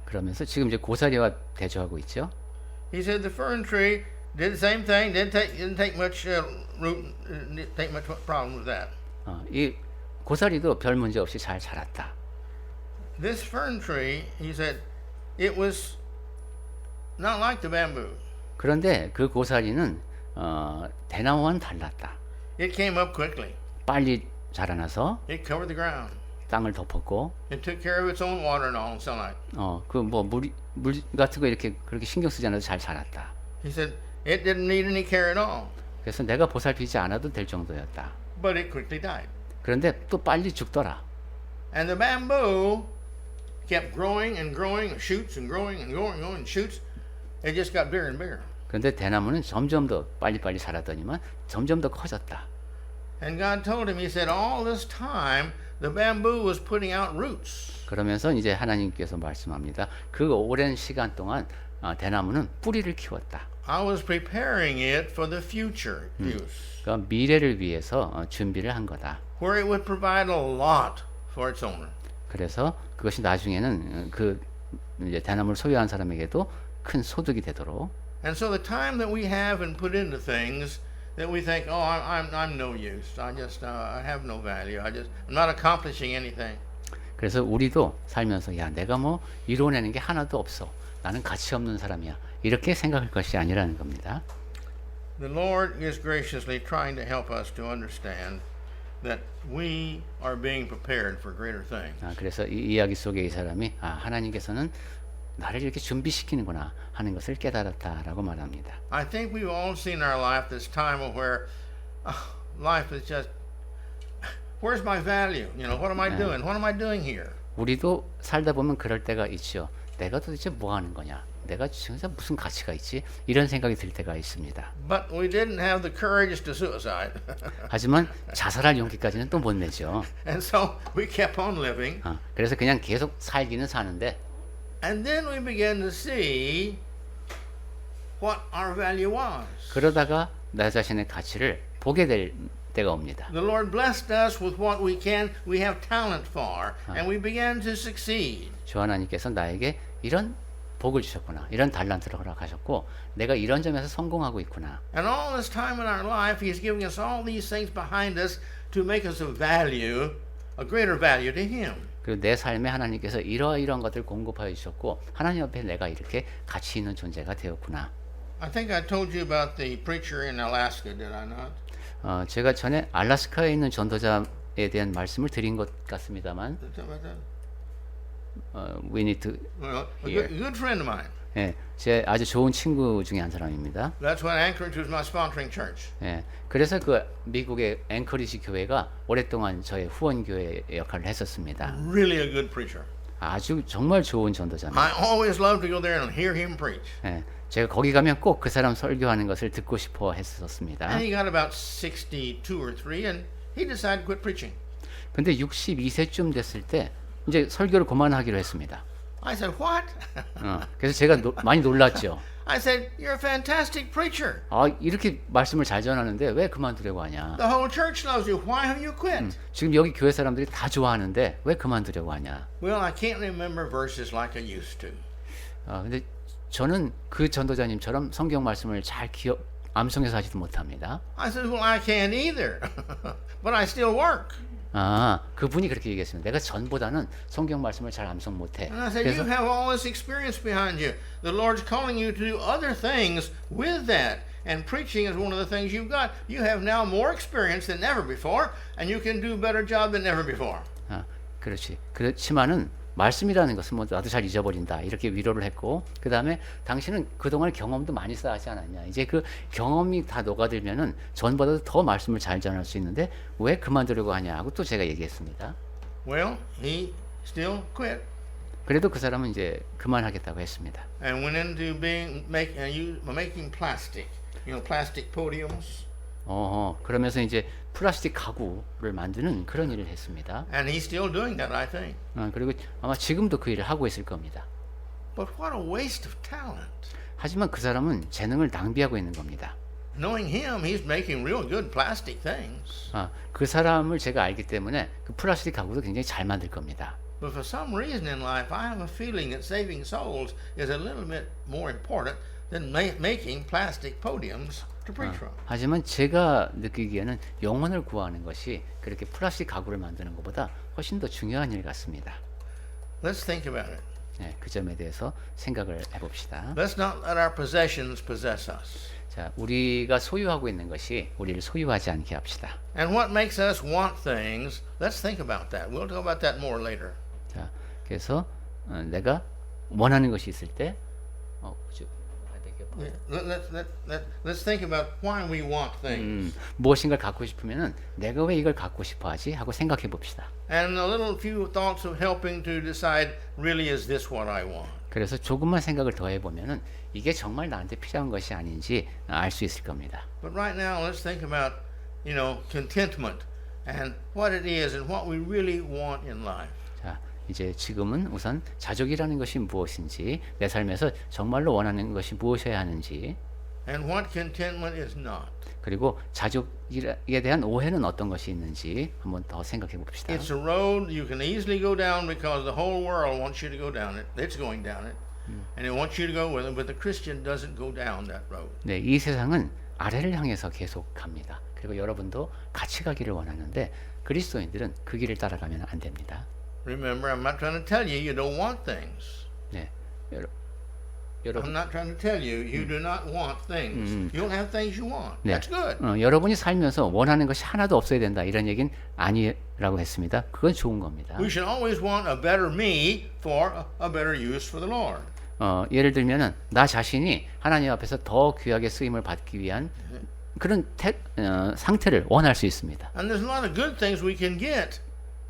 그러면서 지금 이제 고사리와 대조하고 있죠. He said the fern tree Did the same thing. Didn't take much root. Didn't take much problem with that. 이 고사리도 별 문제 없이 잘 자랐다. This fern tree, he said, it was not like the bamboo. 그런데 그 고사리는 대나무와는 달랐다. It came up quickly. 빨리 자라나서 It covered the ground. 땅을 덮었고, It took care of its own water and all sunlight. 그 뭐 물 같은 거 이렇게 그렇게 신경 쓰지 않아도 잘 자랐다. He said it didn't need any care at all. 그래서 내가 보살피지 않아도 될 정도였다. But it quickly died. 그런데 또 빨리 죽더라. And the bamboo kept growing and growing, shoots and growing and growing and growing, shoots. It just got bigger and bigger. 그런데 대나무는 점점 더 빨리빨리 자라더니만 점점 더 커졌다. And God told him, he said, all this time the bamboo was putting out roots. 그러면서 이제 하나님께서 말씀합니다. 그 오랜 시간 동안 대나무는 뿌리를 키웠다. I was preparing it for the future use, 그러니까 미래를 위해서 준비를 한 거다. where it would provide a lot for its owner. 그래서 그것이 나중에는 그 이제 대나무를 소유한 사람에게도 큰 소득이 되도록. And so the time that we have and put into things that we think, oh, I'm no use. I have no value. I'm not accomplishing anything. 그래서 우리도 살면서 야 내가 뭐 이루어내는 게 하나도 없어. 나는 가치 없는 사람이야. 이렇게 생각할 것이 아니라는 겁니다. The Lord is graciously trying to help us to understand that we are being prepared for greater things. 그래서 이 이야기 속에 이 사람이 하나님께서는 나를 이렇게 준비시키는구나 하는 것을 깨달았다라고 말합니다. I think we've all seen in our life this time of where life is just, where's my value? You know, what am I doing? What am I doing here? 우리도 살다 보면 그럴 때가 있죠. 내가 도대체 뭐 하는 거냐? 내가 진짜 무슨 가치가 있지? 이런 생각이 들 때가 있습니다. But we didn't have the courage to suicide. 하지만 자살할 용기까지는 또 못 내죠. And so we kept on living. 그래서 그냥 계속 살기는 사는데 And then we began to see what our value was. 그러다가 나 자신의 가치를 보게 될 때가 옵니다. The Lord blessed us with what we have talent for, and we began to succeed. 주 하나님께서 나에게 이런 복을 주셨구나. 이런 달란트를 허락하셨고 내가 이런 점에서 성공하고 있구나. And all this time in our life, He's giving us all these things behind us to make us a greater value to Him. 그리고 내 삶에 하나님께서 이러이러한 것들을 공급하여 주셨고 하나님 앞에 내가 이렇게 가치 있는 존재가 되었구나. I think I told you about the preacher in Alaska, did I not? 제가 전에 알래스카에 있는 전도자에 대한 말씀을 드린 것 같습니다만 Did I tell about that? we need to Well, a Here. good friend of mine. 예, 제 아주 좋은 친구 중에 한 사람입니다. That's when Anchorage was my sponsoring church. 예, 그래서 그 미국의 앵커리지 교회가 오랫동안 저의 후원 교회 역할을 했었습니다. Really a good preacher. 아주 정말 좋은 전도자입니다. I always loved to go there and hear him preach. 예, 제가 거기 가면 꼭 그 사람 설교하는 것을 듣고 싶어 했었습니다. And he got about 62 or 3, and he decided to quit preaching. 근데 62세쯤 됐을 때 이제 설교를 그만하기로 했습니다. I said, what? 그래서 제가 많이 놀랐죠. I said, you're a fantastic preacher. 이렇게 말씀을 잘 전하는데 왜 그만두려고 하냐? The whole church loves you. Why have you quit? 지금 여기 교회 사람들이 다 좋아하는데 왜 그만두려고 하냐? Well, I can't remember verses like I used to. 근데 저는 그 전도자님처럼 성경 말씀을 잘 암송해서 하지도 못합니다. I said, well, I can't either. But I still work. 그분이 그렇게 얘기했습니다. 내가 전보다는 성경 말씀을 잘 암송 못해. And I said, you have all this experience behind you. The Lord's calling you to do other things with that. And preaching is one of the things you've got. You have now more experience than ever before, and you can do a better job than ever before. 그렇지. 그렇지만은 말씀이라는 것은 뭐 나도 잘 잊어버린다 이렇게 위로를 했고 그 다음에 당신은 그동안 경험도 많이 쌓았지 않았냐 이제 그 경험이 다 녹아들면은 전보다도 더 말씀을 잘 전할 수 있는데 왜 그만두려고 하냐고 또 제가 얘기했습니다. Well, he still quit 그래도 그 사람은 이제 그만하겠다고 했습니다. and went into making plastic, plastic podiums. 그러면서 이제 플라스틱 가구를 만드는 그런 일을 했습니다. And he's still doing that, I think. 그리고 아마 지금도 그 일을 하고 있을 겁니다. But what a waste of talent. 하지만 그 사람은 재능을 낭비하고 있는 겁니다. Knowing him, he's making real good plastic things. 그 사람을 제가 알기 때문에 그 플라스틱 가구도 굉장히 잘 만들 겁니다. But for some reason in life, I have a feeling that saving souls is a little bit more important than making plastic podiums to preach from. 하지만 제가 느끼기에는 영혼을 구하는 것이 그렇게 플라스틱 가구를 만드는 것보다 훨씬 더 중요한 일 같습니다. Let's think about it. 네, 그 점에 대해서 생각을 해봅시다. Let's not let our possessions possess us. 자, 우리가 소유하고 있는 것이 우리를 소유하지 않게 합시다. And what makes us want things, let's think about that. We'll talk about that more later. 자, 그래서 내가 원하는 것이 있을 때, Let's think about why we want things. 무엇인가를 갖고 싶으면은 내가 왜 이걸 갖고 싶어하지 하고 생각해 봅시다. And a little few thoughts of helping to decide, really, is this what I want? 그래서 조금만 생각을 더 해보면은 이게 정말 나한테 필요한 것이 아닌지 알 수 있을 겁니다. But right now, let's think about, contentment and what it is and what we really want in life. 자, 이제 지금은 우선 자족이라는 것이 무엇인지, 내 삶에서 정말로 원하는 것이 무엇이어야 하는지, And what contentment is not. 그리고 자족에 대한 오해는 어떤 것이 있는지 한번 더 생각해 봅시다. It's a road you can easily go down because the whole world wants you to go down it. It's going down it. And it wants you to go with it, but the Christian doesn't go down that road. 네, 이 세상은 아래를 향해서 계속 갑니다. 그리고 여러분도 같이 가기를 원하는데 그리스도인들은 그 길을 따라가면 안 됩니다. Remember, I'm not trying to tell you you don't want things. 네, I'm 여러분, not trying to tell you you do not want things. You'll have things you want. 네, That's good. 여러분이 살면서 원하는 것이 하나도 없어야 된다 이런 얘기는 아니라고 했습니다. 그건 좋은 겁니다. We should always want a better me for a better use for the Lord. 예를 들면은 나 자신이 하나님 앞에서 더 귀하게 쓰임을 받기 위한 그런 상태를 원할 수 있습니다. And there's a lot of good things we can get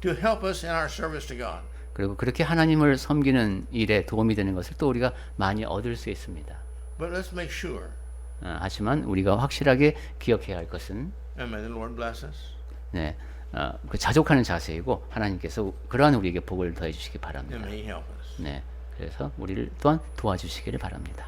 to help us in our service to God. 그리고 그렇게 하나님을 섬기는 일에 도움이 되는 것을 또 우리가 많이 얻을 수 있습니다. But let's make sure. 하지만 우리가 확실하게 기억해야 할 것은 And may the Lord bless us. 네, 그 자족하는 자세이고 하나님께서 그러한 우리에게 복을 더해 주시기 And 바랍니다. may He help us. 네, 그래서 우리를 또한 도와주시기를 바랍니다.